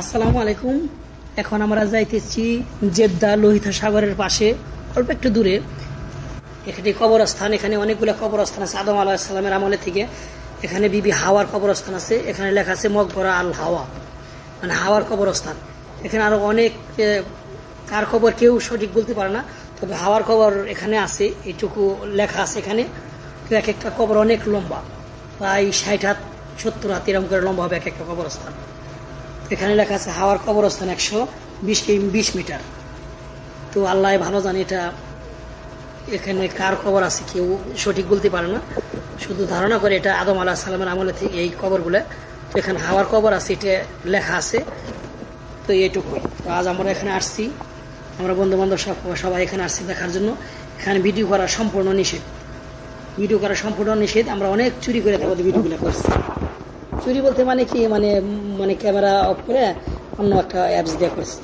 আসসালামু আলাইকুম। এখন আমরা যাইতেছি জেদ্দা লোহিত সাগরের পাশে অল্প একটু দূরে। এখানে কবরস্থান, এখানে অনেকগুলো কবরস্থান আছে আদম আলাইহিস সালামের আমলে থেকে। এখানে বিবি হাওয়ার কবরস্থান আছে, এখানে লেখা আছে মকবরা আল হাওয়া, মানে হাওয়ার কবরস্থান। এখানে আরো অনেক কার খবর কেউ সঠিক বলতে পারে না, তবে হাওয়ার খবর এখানে আছে, এইটুকু লেখা আছে এখানে। তো এক একটা কবর অনেক লম্বা, প্রায় 60 হাত 70 হাত এরকম করে লম্বা হবে এক একটা কবরস্থান। এখানে লেখা আছে হাওয়ার কবরস্থান 120 মিটার। তো আল্লাহ ভালো জানে এটা এখানে কার কবর আছে কেউ সঠিক বলতে পারে না, শুধু ধারণা করে এটা আদম আলাহ সালামের আমলে থেকে এই কবরগুলো। তো এখানে হাওয়ার কবর আছে, এটা লেখা আছে। তো এইটুকুই। তো আজ আমরা এখানে আসছি, আমরা বন্ধু বান্ধব সবাই এখানে আসছি দেখার জন্য। এখানে ভিডিও করা সম্পূর্ণ নিষেধ, ভিডিও করা সম্পূর্ণ নিষেধ। আমরা অনেক চুরি করে তারপরে ভিডিওগুলো করছি। চুরি বলতে মানে কি, মানে ক্যামেরা অফ করে অন্য একটা অ্যাপস দিয়ে করছি।